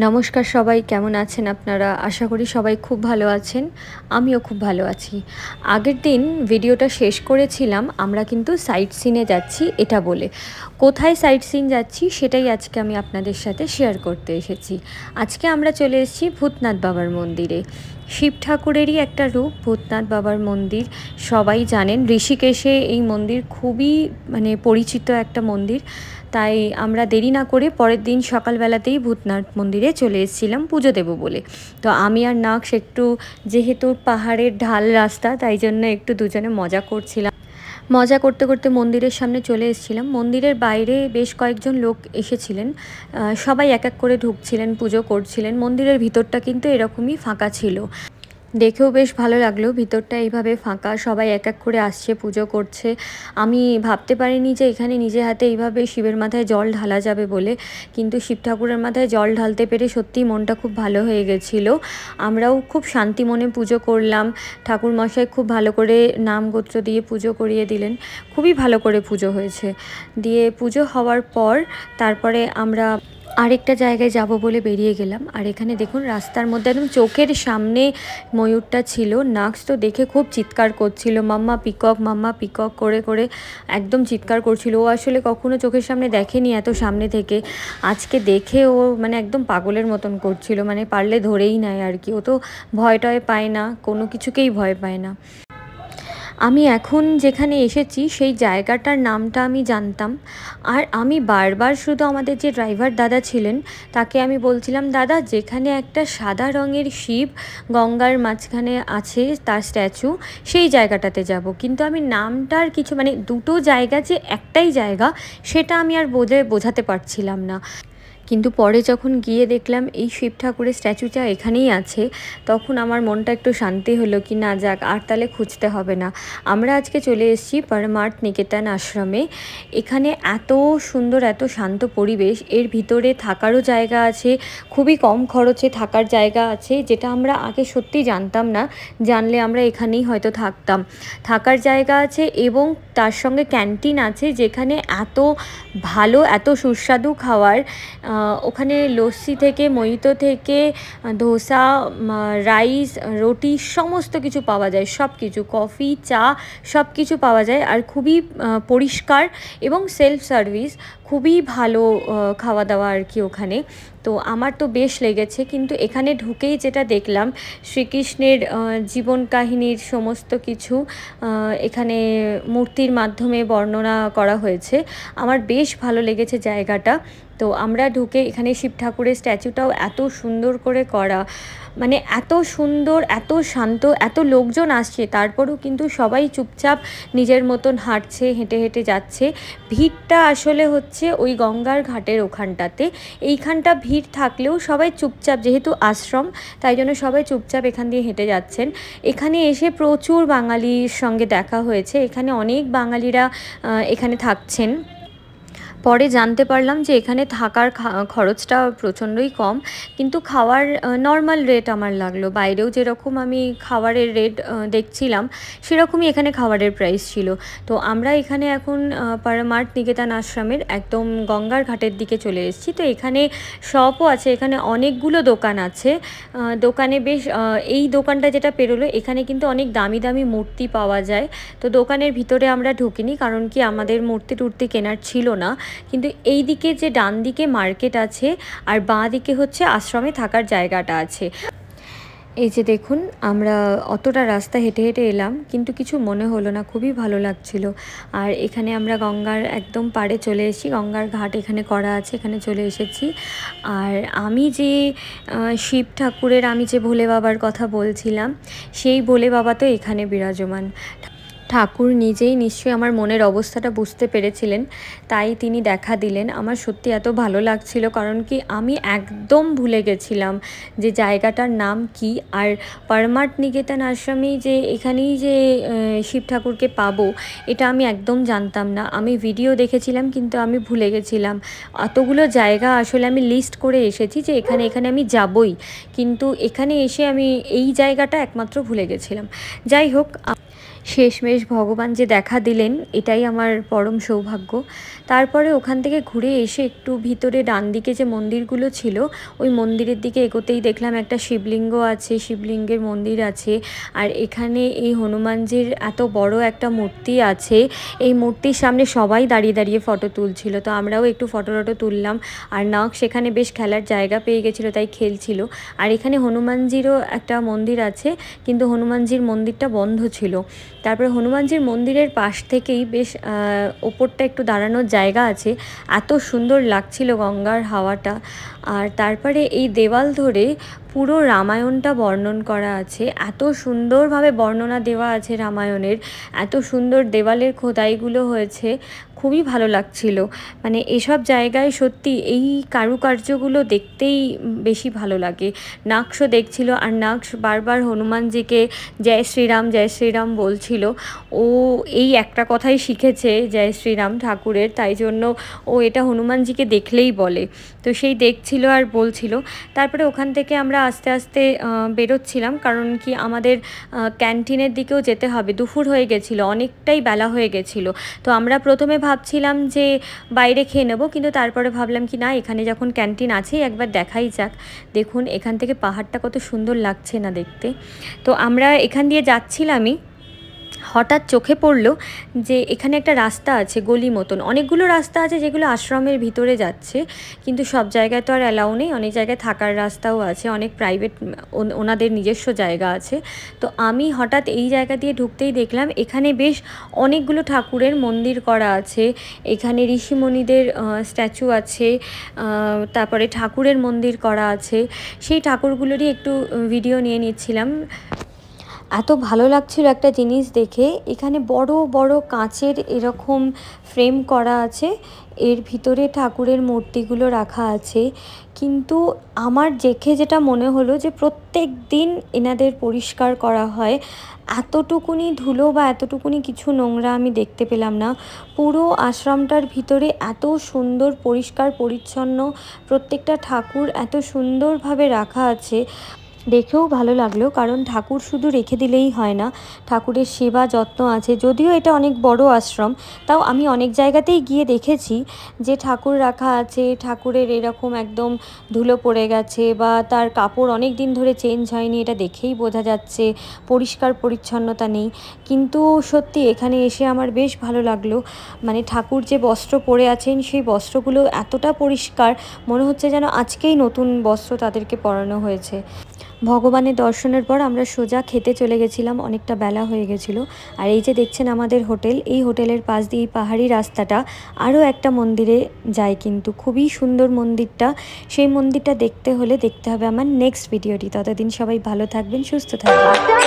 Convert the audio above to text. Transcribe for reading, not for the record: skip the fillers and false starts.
নমস্কার সবাই, কেমন আছেন আপনারা? আশা করি সবাই খুব ভালো আছেন। আমিও খুব ভালো আছি। আগের দিন ভিডিওটা শেষ করেছিলাম আমরা কিন্তু সাইট সিনে যাচ্ছি এটা বলে। কোথায় সাইট সিন যাচ্ছি সেটাই আজকে আমি আপনাদের সাথে শেয়ার করতে এসেছি। আজকে আমরা চলে এসেছি ভূতনাথ বাবার মন্দিরে। শিব ঠাকুরেরই একটা রূপ ভূতনাথ বাবার মন্দির, সবাই জানেন। ঋষিকেশে এই মন্দির খুবই পরিচিত একটা মন্দির। তাই আমরা দেরি না করে পরের দিন সকালবেলাতেই ভূতনাথ মন্দিরে চলে এসেছিলাম পুজো দেবো বলে। তো আমি আর নাক্স একটু, যেহেতু পাহাড়ের ঢাল রাস্তা, তাই জন্য একটু দুজনে মজা করছিলাম। মজা করতে করতে মন্দিরের সামনে চলে এসেছিলাম। মন্দিরের বাইরে বেশ কয়েকজন লোক এসেছিলেন, সবাই এক এক করে ঢুকছিলেন, পুজো করছিলেন। মন্দিরের ভিতরটা কিন্তু এরকমই ফাঁকা ছিল, দেখেও বেশ ভালো লাগলো। ভিতরটা এইভাবে ফাঁকা, সবাই এক এক করে আসছে, পুজো করছে। আমি ভাবতে পারিনি যে এখানে নিজে হাতে এইভাবে শিবের মাথায় জল ঢালা যাবে বলে, কিন্তু শিব ঠাকুরের মাথায় জল ঢালতে পেরে সত্যিই মনটা খুব ভালো হয়ে গেছিলো। আমরাও খুব শান্তি মনে পুজো করলাম। ঠাকুরমশাই খুব ভালো করে নাম গোত্র দিয়ে পুজো করিয়ে দিলেন, খুবই ভালো করে পুজো হয়েছে। দিয়ে পুজো হওয়ার পর তারপরে আমরা আরেকটা জায়গায় যাব বলে বেরিয়ে গেলাম। আর এখানে দেখুন রাস্তার মধ্যে একদম চোখের সামনে ময়ূরটা ছিল। নাক্স তো দেখে খুব চিৎকার করছিল, মাম্মা পিকক করে করে একদম চিৎকার করছিল। ও আসলে কখনো চোখের সামনে দেখেনি এত সামনে থেকে। আজকে দেখে ও একদম পাগলের মতন করছিল, পারলে ধরেই নেয় আর কি। ও তো ভয় টয় পায় না, কোনো কিছুকেই ভয় পায় না। আমি এখন যেখানে এসেছি সেই জায়গাটার নামটা আমি জানতাম। আর আমি বারবার শুধু আমাদের যে ড্রাইভার দাদা ছিলেন তাকে আমি বলছিলাম, দাদা যেখানে একটা সাদা রঙের শিব গঙ্গার মাঝখানে আছে তার স্ট্যাচু, সেই জায়গাটাতে যাব। কিন্তু আমি নামটার কিছু দুটো জায়গা যে একটাই জায়গা সেটা আমি আর বোঝাতে পারছিলাম না। কিন্তু পরে যখন গিয়ে দেখলাম এই শিব ঠাকুরের স্ট্যাচুটা এখানেই আছে, তখন আমার মনটা একটু শান্তি হলো কি না, যাক আর তাহলে খুঁজতে হবে না। আমরা আজকে চলে এসেছি পরমার্থ নিকেতন আশ্রমে। এখানে এত সুন্দর, এত শান্ত পরিবেশ, এর ভিতরে থাকারও জায়গা আছে, খুবই কম খরচে থাকার জায়গা আছে, যেটা আমরা আগে সত্যি জানতাম না। জানলে আমরা এখানেই হয়তো থাকতাম। থাকার জায়গা আছে এবং তার সঙ্গে ক্যান্টিন আছে, যেখানে এত ভালো, এত সুস্বাদু খাবার। ওখানে লস্যি থেকে, মইতো থেকে, ধোসা, রাইস, রুটি সমস্ত কিছু পাওয়া যায়, সব কিছু, কফি, চা সব কিছু পাওয়া যায়। আর খুবই পরিষ্কার এবং সেলফ সার্ভিস, খুবই ভালো খাওয়া দাওয়া আর কি ওখানে। তো আমার তো বেশ লেগেছে। কিন্তু এখানে ঢুকেই যেটা দেখলাম, শ্রীকৃষ্ণের জীবন কাহিনীর সমস্ত কিছু এখানে মূর্তির মাধ্যমে বর্ণনা করা হয়েছে। আমার বেশ ভালো লেগেছে জায়গাটা। তো আমরা ঢুকে এখানে শিব ঠাকুরের স্ট্যাচুটাও এত সুন্দর করে করা, এত সুন্দর, এত শান্ত, এত লোকজন আসছে, তারপরেও কিন্তু সবাই চুপচাপ নিজের মতন হাঁটছে, হেঁটে হেঁটে যাচ্ছে। ভিড়টা আসলে হচ্ছে ওই গঙ্গার ঘাটের ওখানটাতে। এইখানটা ভিড় থাকলেও সবাই চুপচাপ, যেহেতু আশ্রম তাই জন্য সবাই চুপচাপ এখান দিয়ে হেঁটে যাচ্ছেন। এখানে এসে প্রচুর বাঙালির সঙ্গে দেখা হয়েছে, এখানে অনেক বাঙালিরা এখানে থাকছেন। পরে জানতে পারলাম যে এখানে থাকার খরচটা প্রচণ্ডই কম, কিন্তু খাওয়ার নর্মাল রেট আমার লাগলো। বাইরেও যেরকম আমি খাবারের রেট দেখছিলাম, সেরকমই এখানে খাবারের প্রাইস ছিল। তো আমরা এখানে এখন পরমার্থ নিকেতন আশ্রমের একদম গঙ্গার ঘাটের দিকে চলে এসেছি। তো এখানে শপও আছে, এখানে অনেকগুলো দোকান আছে। দোকানে বেশ, এই দোকানটা যেটা পেরোলো, এখানে কিন্তু অনেক দামি দামি মূর্তি পাওয়া যায়। তো দোকানের ভিতরে আমরা ঢুকিনি, কারণ কি আমাদের মূর্তি টুর্তি কেনার ছিল না। কিন্তু এই দিকে যে ডান দিকে মার্কেট আছে আর বাঁ দিকে হচ্ছে আশ্রমে থাকার জায়গাটা আছে। এই যে দেখুন, আমরা অতটা রাস্তা হেঁটে হেঁটে এলাম, কিন্তু কিছু মনে হলো না, খুবই ভালো লাগছিল। আর এখানে আমরা গঙ্গার একদম পাড়ে চলে এসেছি, গঙ্গার ঘাট এখানে করা আছে, এখানে চলে এসেছি। আর আমি যে শিব ঠাকুরের, আমি যে ভোলে বাবার কথা বলছিলাম, সেই ভোলে বাবা তো এখানে বিরাজমান। ঠাকুর নিজেই নিশ্চয়ই আমার মনের অবস্থাটা বুঝতে পেরেছিলেন, তাই তিনি দেখা দিলেন। আমার সত্যি এত ভালো লাগছিল, কারণ কি আমি একদম ভুলে গেছিলাম যে জায়গাটার নাম কি। আর পরমার্থ নিকেতন আশ্রমে যে এখানেই যে শিব ঠাকুরকে পাবো, এটা আমি একদম জানতাম না। আমি ভিডিও দেখেছিলাম, কিন্তু আমি ভুলে গেছিলাম। অতগুলো জায়গা আসলে আমি লিস্ট করে এসেছি যে এখানে এখানে আমি যাবই, কিন্তু এখানে এসে আমি এই জায়গাটা একমাত্র ভুলে গেছিলাম। যাই হোক, শেষমেশ ভগবান যে দেখা দিলেন এটাই আমার পরম সৌভাগ্য। তারপরে ওখান থেকে ঘুরে এসে একটু ভিতরে ডান দিকে যে মন্দিরগুলো ছিল ওই মন্দিরের দিকে এগোতেই দেখলাম একটা শিবলিঙ্গ আছে, শিবলিঙ্গের মন্দির আছে। আর এখানে এই হনুমানজির এত বড় একটা মূর্তি আছে, এই মূর্তির সামনে সবাই দাঁড়িয়ে দাঁড়িয়ে ফটো তুলছিল। তো আমরাও একটু ফটো তুললাম। আর নাক সেখানে বেশ খেলার জায়গা পেয়ে গেছিলো, তাই খেলছিল। আর এখানে হনুমানজিরও একটা মন্দির আছে, কিন্তু হনুমানজির মন্দিরটা বন্ধ ছিল। তারপরে হনুমানজির মন্দিরের পাশ থেকেই বেশ ওপরটা একটু দাঁড়ানোর জায়গা আছে, এত সুন্দর লাগছিল গঙ্গার হাওয়াটা। আর তারপরে এই দেওয়াল ধরে পুরো রামায়ণটা বর্ণন করা আছে, এত সুন্দরভাবে বর্ণনা দেওয়া আছে রামায়ণের, এত সুন্দর দেওয়ালের খোদাইগুলো হয়েছে, খুবই ভালো লাগছিল। মানে এসব জায়গায় সত্যি এই কারুকার্যগুলো দেখতেই বেশি ভালো লাগে। নাকশ দেখছিল আর নাকশ বারবার হনুমানজিকে জয় শ্রীরাম বলছিল। ও এই একটা কথাই শিখেছে জয় শ্রীরাম ঠাকুরের, তাই জন্য ও এটা হনুমানজিকে দেখলেই বলে। তো সেই দেখছিল আর বলছিল। তারপরে ওখান থেকে আমরা আস্তে আস্তে বেরোচ্ছিলাম, কারণ কি আমাদের ক্যান্টিনের দিকেও যেতে হবে। দুপুর হয়ে গেছিলো, অনেকটাই বেলা হয়ে গেছিলো। তো আমরা প্রথমে ভাবছিলাম যে বাইরে খেয়ে নেবো, কিন্তু তারপরে ভাবলাম কি না, এখানে যখন ক্যান্টিন আছেই একবার দেখাই যাক। দেখুন এখান থেকে পাহাড়টা কত সুন্দর লাগছে না দেখতে। তো আমরা এখান দিয়ে যাচ্ছিলামই, হঠাৎ চোখে পড়লো যে এখানে একটা রাস্তা আছে, গলি মতন অনেকগুলো রাস্তা আছে যেগুলো আশ্রমের ভিতরে যাচ্ছে, কিন্তু সব জায়গায় তো আর অ্যালাউ নেই। অনেক জায়গায় থাকার রাস্তাও আছে, অনেক প্রাইভেট ওনাদের নিজস্ব জায়গা আছে। তো আমি হঠাৎ এই জায়গা দিয়ে ঢুকতেই দেখলাম এখানে বেশ অনেকগুলো ঠাকুরের মন্দির করা আছে। এখানে ঋষিমণিদের স্ট্যাচু আছে, তারপরে ঠাকুরের মন্দির করা আছে। সেই ঠাকুরগুলোরই একটু ভিডিও নিয়ে নিচ্ছিলাম। এত ভালো লাগছিল একটা জিনিস দেখে, এখানে বড় বড় কাঁচের এরকম ফ্রেম করা আছে, এর ভিতরে ঠাকুরের মূর্তিগুলো রাখা আছে। কিন্তু আমার দেখে যেটা মনে হলো যে প্রত্যেক দিন এনাদের পরিষ্কার করা হয়, এতটুকুনি ধুলো বা এতটুকুনি কিছু নোংরা আমি দেখতে পেলাম না। পুরো আশ্রমটার ভিতরে এত সুন্দর পরিষ্কার পরিচ্ছন্ন, প্রত্যেকটা ঠাকুর এত সুন্দরভাবে রাখা আছে, দেখেও ভালো লাগলো। কারণ ঠাকুর শুধু রেখে দিলেই হয় না, ঠাকুরের সেবা যত্ন আছে। যদিও এটা অনেক বড় আশ্রম, তাও আমি অনেক জায়গাতেই গিয়ে দেখেছি যে ঠাকুর রাখা আছে, ঠাকুরের এরকম একদম ধুলো পড়ে গেছে বা তার কাপড় অনেক দিন ধরে চেঞ্জ হয়নি, এটা দেখেই বোঝা যাচ্ছে পরিষ্কার পরিচ্ছন্নতা নেই। কিন্তু সত্যি এখানে এসে আমার বেশ ভালো লাগলো। মানে ঠাকুর যে বস্ত্র পরে আছেন সেই বস্ত্রগুলো এতটা পরিষ্কার, মনে হচ্ছে যেন আজকেই নতুন বস্ত্র তাদেরকে পরানো হয়েছে। ভগবানের দর্শনের পর আমরা সোজা খেতে চলে গেছিলাম, অনেকটা বেলা হয়ে গেছিলো। আর এই যে দেখছেন আমাদের হোটেল, এই হোটেলের পাশ দিয়ে এই পাহাড়ি রাস্তাটা আরও একটা মন্দিরে যায়, কিন্তু খুবই সুন্দর মন্দিরটা। সেই মন্দিরটা দেখতে হলে দেখতে হবে আমার নেক্সট ভিডিওটি। ততদিন সবাই ভালো থাকবেন, সুস্থ থাকবেন।